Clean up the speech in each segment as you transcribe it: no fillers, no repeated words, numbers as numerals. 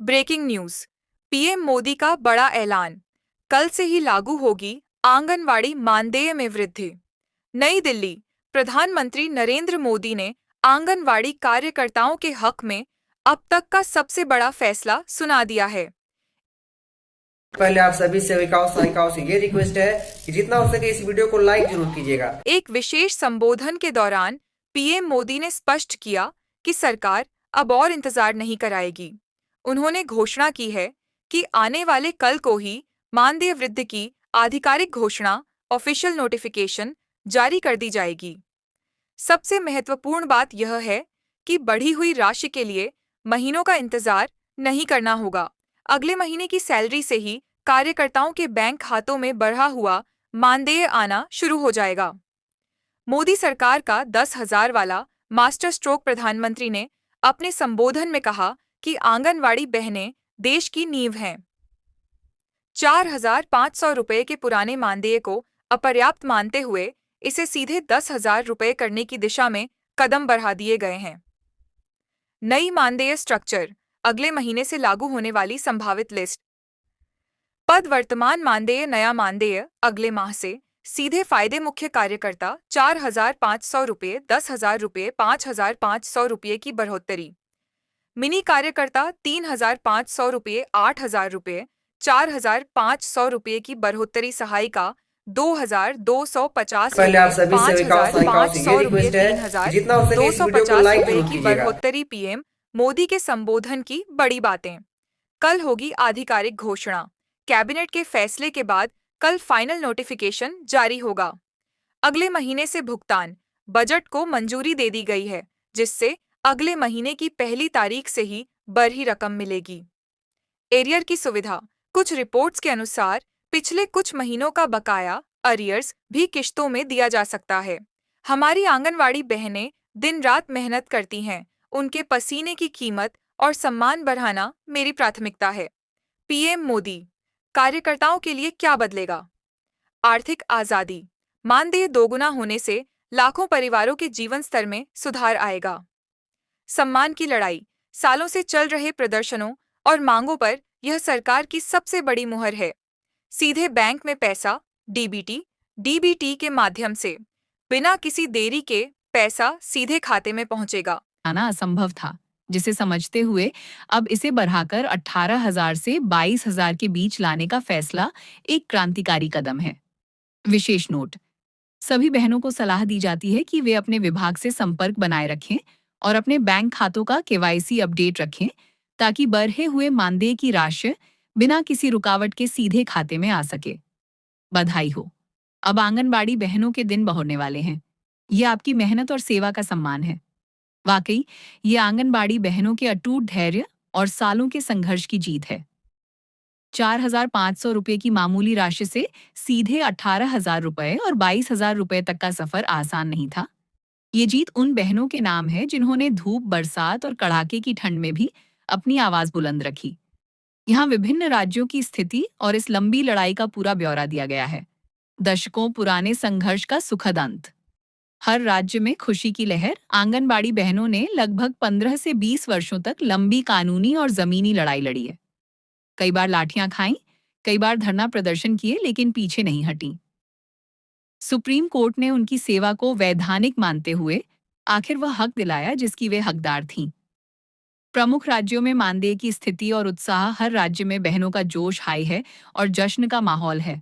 Breaking news. PM Modi का बड़ा ऐलान। कल से ही लागू होगी आंगनवाड़ी मानदेय में वृद्धि। नई दिल्ली। प्रधानमंत्री नरेंद्र मोदी ने आंगनवाड़ी कार्यकर्ताओं के हक में अब तक का सबसे बड़ा फैसला सुना दिया है। पहले आप सभी सेविकाओं सहायिकाओं से ये रिक्वेस्ट है कि जितना हो सके इस वीडियो को लाइक जरूर कीजिएगा। एक विशेष संबोधन के दौरान पीएम मोदी ने स्पष्ट किया कि सरकार अब और इंतजार नहीं कराएगी। उन्होंने घोषणा की है कि आने वाले कल को ही मानदेय वृद्धि की आधिकारिक घोषणा ऑफिशियल नोटिफिकेशन जारी कर दी जाएगी। सबसे महत्वपूर्ण बात यह है कि बढ़ी हुई राशि के लिए महीनों का इंतजार नहीं करना होगा। अगले महीने की सैलरी से ही कार्यकर्ताओं के बैंक खातों में बढ़ा हुआ मानदेय आना शुरू हो जाएगा। मोदी सरकार का 10,000 वाला मास्टर स्ट्रोक। प्रधानमंत्री ने अपने संबोधन में कहा कि आंगनवाड़ी बहनें देश की नींव हैं। 4,500 रुपये के पुराने मानदेय को अपर्याप्त मानते हुए इसे सीधे 10,000 रुपये करने की दिशा में कदम बढ़ा दिए गए हैं। नई मानदेय स्ट्रक्चर। अगले महीने से लागू होने वाली संभावित लिस्ट। पद वर्तमान मानदेय। नया मानदेय अगले माह से सीधे फायदे। मुख्य कार्यकर्ता 4,500 रुपये, 10,000 रुपये, 5,500 रुपये की बढ़ोतरी। मिनी कार्यकर्ता 3,500 रुपये, 8,000 रुपये, 4,500 रुपये की बढ़ोतरी। सहायिका 2,250 पहले आप रुपये, सभी सेविकाओं सहायिकाओं से 5,500 ये रुपये, रिक्वेस्ट है कि जितना हो सके इस वीडियो को 3,250 लाइक रुपये जरूर की कीजिएगा। बढ़ोतरी। पीएम मोदी के संबोधन की बड़ी बातें। कल होगी आधिकारिक घोषणा। कैबिनेट के फैसले के बाद कल फाइनल नोटिफिकेशन जारी होगा। अगले महीने से भुगतान। बजट को मंजूरी दे दी गई है, जिससे अगले महीने की पहली तारीख से ही बड़ी रकम मिलेगी। एरियर की सुविधा। कुछ रिपोर्ट्स के अनुसार पिछले कुछ महीनों का बकाया अरियर्स भी किश्तों में दिया जा सकता है। हमारी आंगनवाड़ी बहनें दिन रात मेहनत करती हैं। उनके पसीने की कीमत और सम्मान बढ़ाना मेरी प्राथमिकता है। पीएम मोदी। कार्यकर्ताओं के लिए क्या बदलेगा? आर्थिक आज़ादी। मानदेय दोगुना होने से लाखों परिवारों के जीवन स्तर में सुधार आएगा। सम्मान की लड़ाई। सालों से चल रहे प्रदर्शनों और मांगों पर यह सरकार की सबसे बड़ी मुहर है। सीधे बैंक में पैसा डीबीटी के माध्यम से बिना किसी देरी के पैसा सीधे खाते में पहुंचेगा। आना असंभव था, जिसे समझते हुए अब इसे बढ़ाकर 18,000 से 22,000 के बीच लाने का फैसला एक क्रांतिकारी कदम है। विशेष नोट: सभी बहनों को सलाह दी जाती है कि वे अपने विभाग से संपर्क बनाए रखें और अपने बैंक खातों का केवाईसी अपडेट रखें, ताकि बढ़े हुए मानदेय की राशि बिना किसी रुकावट के सीधे खाते में आ सके। बधाई हो, अब आंगनबाड़ी बहनों के दिन बहुरने वाले हैं। ये आपकी मेहनत और सेवा का सम्मान है। वाकई, ये आंगनबाड़ी बहनों के अटूट धैर्य और सालों के संघर्ष की जीत है। 4,500 रुपये की मामूली राशि से सीधे 18,000 रुपये और 22,000 रुपये तक का सफर आसान नहीं था। ये जीत उन बहनों के नाम है जिन्होंने धूप, बरसात और कड़ाके की ठंड में भी अपनी आवाज बुलंद रखी। यहाँ विभिन्न राज्यों की स्थिति और इस लंबी लड़ाई का पूरा ब्यौरा दिया गया है। दशकों पुराने संघर्ष का सुखद अंत। हर राज्य में खुशी की लहर। आंगनबाड़ी बहनों ने लगभग 15 से 20 वर्षों तक लंबी कानूनी और जमीनी लड़ाई लड़ी है। कई बार लाठियां खाईं, कई बार धरना प्रदर्शन किए, लेकिन पीछे नहीं हटी। सुप्रीम कोर्ट ने उनकी सेवा को वैधानिक मानते हुए आखिर वह हक दिलाया जिसकी वे हकदार थीं। प्रमुख राज्यों में मानदेय की स्थिति और उत्साह। हर राज्य में बहनों का जोश हाई है और जश्न का माहौल है।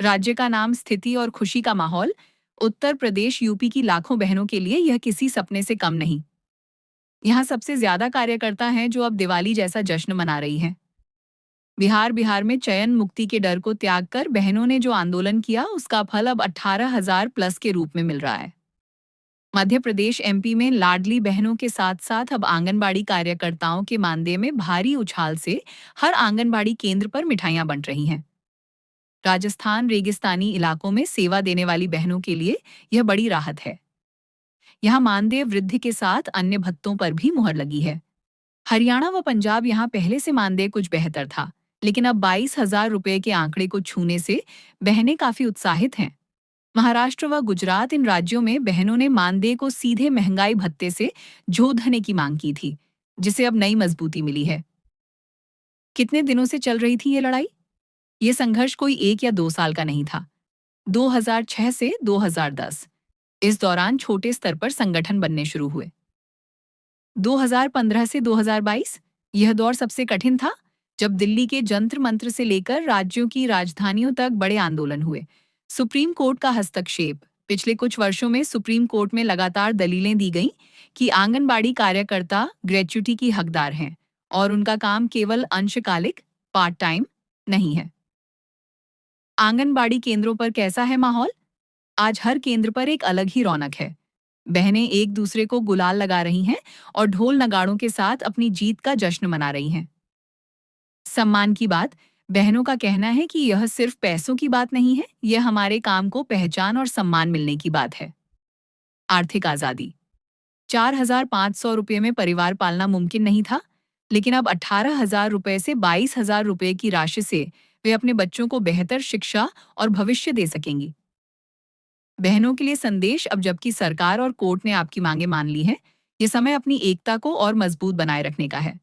राज्य का नाम, स्थिति और खुशी का माहौल। उत्तर प्रदेश, यूपी की लाखों बहनों के लिए यह किसी सपने से कम नहीं। यहाँ सबसे ज्यादा कार्यकर्ता हैं जो अब दिवाली जैसा जश्न मना रही हैं। बिहार में चयन मुक्ति के डर को त्याग कर बहनों ने जो आंदोलन किया, उसका फल अब 18,000 प्लस के रूप में मिल रहा है। मध्य प्रदेश, एमपी में लाडली बहनों के साथ साथ अब आंगनबाड़ी कार्यकर्ताओं के मानदेय में भारी उछाल से हर आंगनबाड़ी केंद्र पर मिठाइयां बंट रही हैं। राजस्थान, रेगिस्तानी इलाकों में सेवा देने वाली बहनों के लिए यह बड़ी राहत है। यहाँ मानदेय वृद्धि के साथ अन्य भत्तों पर भी मुहर लगी है। हरियाणा व पंजाब, यहाँ पहले से मानदेय कुछ बेहतर था, लेकिन अब 22,000 रुपये के आंकड़े को छूने से बहनें काफी उत्साहित हैं। महाराष्ट्र व गुजरात, इन राज्यों में बहनों ने मानदेय को सीधे महंगाई भत्ते से जोड़ने की मांग की थी, जिसे अब नई मजबूती मिली है। कितने दिनों से चल रही थी ये लड़ाई? ये संघर्ष कोई 1 या 2 साल का नहीं था। 2006 से 2010 इस दौरान छोटे स्तर पर संगठन बनने शुरू हुए। 2015 से 2022 यह दौर सबसे कठिन था, जब दिल्ली के जंतर मंत्र से लेकर राज्यों की राजधानियों तक बड़े आंदोलन हुए। सुप्रीम कोर्ट का हस्तक्षेप। पिछले कुछ वर्षों में सुप्रीम कोर्ट में लगातार दलीलें दी गईं कि आंगनबाड़ी कार्यकर्ता ग्रेच्युटी की हकदार हैं और उनका काम केवल अंशकालिक पार्ट टाइम नहीं है। आंगनबाड़ी केंद्रों पर कैसा है माहौल? आज हर केंद्र पर एक अलग ही रौनक है। बहनें एक दूसरे को गुलाल लगा रही हैं और ढोल नगाड़ों के साथ अपनी जीत का जश्न मना रही हैं। सम्मान की बात। बहनों का कहना है कि यह सिर्फ पैसों की बात नहीं है, यह हमारे काम को पहचान और सम्मान मिलने की बात है। आर्थिक आज़ादी। 4,500 रुपये में परिवार पालना मुमकिन नहीं था, लेकिन अब 18,000 रुपये से 22,000 रुपये की राशि से वे अपने बच्चों को बेहतर शिक्षा और भविष्य दे सकेंगी। बहनों के लिए संदेश। अब जबकि सरकार और कोर्ट ने आपकी मांगे मान ली हैं, ये समय अपनी एकता को और मजबूत बनाए रखने का है।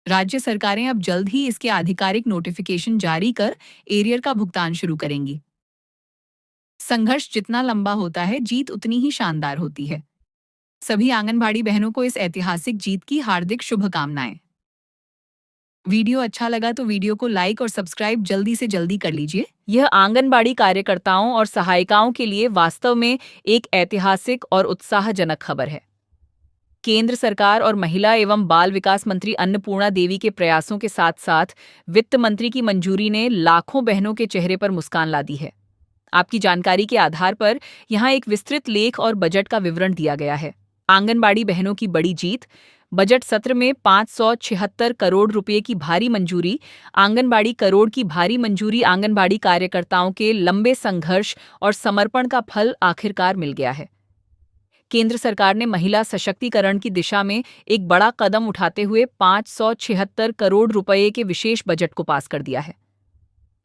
राज्य सरकारें अब जल्द ही इसके आधिकारिक नोटिफिकेशन जारी कर एरियर का भुगतान शुरू करेंगी। संघर्ष जितना लंबा होता है, जीत उतनी ही शानदार होती है। सभी आंगनबाड़ी बहनों को इस ऐतिहासिक जीत की हार्दिक शुभकामनाएं। वीडियो अच्छा लगा तो वीडियो को लाइक और सब्सक्राइब जल्दी से जल्दी कर लीजिए। यह आंगनबाड़ी कार्यकर्ताओं और सहायिकाओं के लिए वास्तव में एक ऐतिहासिक और उत्साहजनक खबर है। केंद्र सरकार और महिला एवं बाल विकास मंत्री अन्नपूर्णा देवी के प्रयासों के साथ साथ वित्त मंत्री की मंजूरी ने लाखों बहनों के चेहरे पर मुस्कान ला दी है। आपकी जानकारी के आधार पर यहाँ एक विस्तृत लेख और बजट का विवरण दिया गया है। आंगनबाड़ी बहनों की बड़ी जीत। बजट सत्र में 576 करोड़ रुपए की भारी मंजूरी। आंगनबाड़ी करोड़ की भारी मंजूरी। आंगनबाड़ी कार्यकर्ताओं के लंबे संघर्ष और समर्पण का फल आखिरकार मिल गया है। केंद्र सरकार ने महिला सशक्तिकरण की दिशा में एक बड़ा कदम उठाते हुए 576 करोड़ रुपए के विशेष बजट को पास कर दिया है।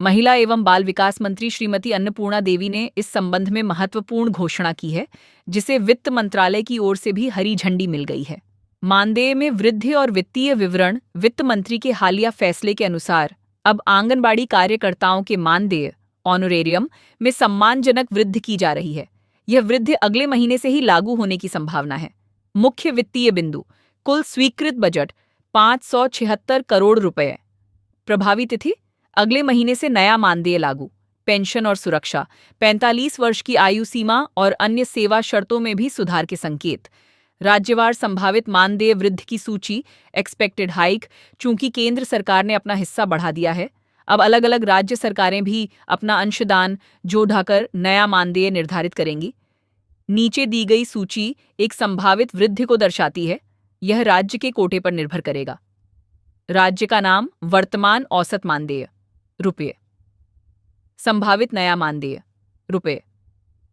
महिला एवं बाल विकास मंत्री श्रीमती अन्नपूर्णा देवी ने इस संबंध में महत्वपूर्ण घोषणा की है, जिसे वित्त मंत्रालय की ओर से भी हरी झंडी मिल गई है। मानदेय में वृद्धि और वित्तीय विवरण। वित्त मंत्री के हालिया फैसले के अनुसार अब आंगनबाड़ी कार्यकर्ताओं के मानदेय ऑनोरेरियम में सम्मानजनक वृद्धि की जा रही है। यह वृद्धि अगले महीने से ही लागू होने की संभावना है। मुख्य वित्तीय बिंदु। कुल स्वीकृत बजट 576 करोड़ रुपए। प्रभावी तिथि अगले महीने से नया मानदेय लागू। पेंशन और सुरक्षा। 45 वर्ष की आयु सीमा और अन्य सेवा शर्तों में भी सुधार के संकेत। राज्यवार संभावित मानदेय वृद्धि की सूची। Expected hike. चूंकि केंद्र सरकार ने अपना हिस्सा बढ़ा दिया है, अब अलग अलग राज्य सरकारें भी अपना अंशदान जोड़कर नया मानदेय निर्धारित करेंगी। नीचे दी गई सूची एक संभावित वृद्धि को दर्शाती है। यह राज्य के कोटे पर निर्भर करेगा। राज्य का नाम। वर्तमान औसत मानदेय रुपये। संभावित नया मानदेय रुपये।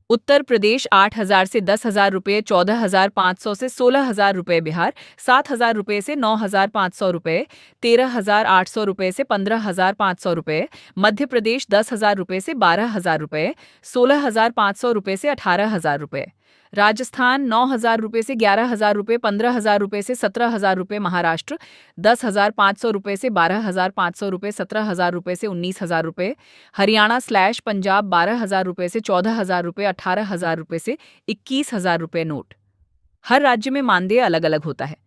उत्तर प्रदेश 8,000 से 10,000 रुपये, 14,500 से 16,000 रुपये। बिहार 7,000 रुपये से 9,500 रुपये, 13,800 रुपये से 15,500 रुपये। मध्य प्रदेश 10,000 रुपये से 12,000 रुपये, 16,500 रुपये से 18,000 रुपये। राजस्थान 9,000 रुपये से 11,000 रुपये, 15,000 रुपये से 17,000 रुपये। महाराष्ट्र 10,500 रुपये से 12,500 रुपये, 17,000 रुपये से 19,000 रुपये। हरियाणा / पंजाब 12,000 रुपये से 14,000 रुपये, 18,000 रुपये से 21,000 रुपये। नोट: हर राज्य में मानदेय अलग अलग होता है।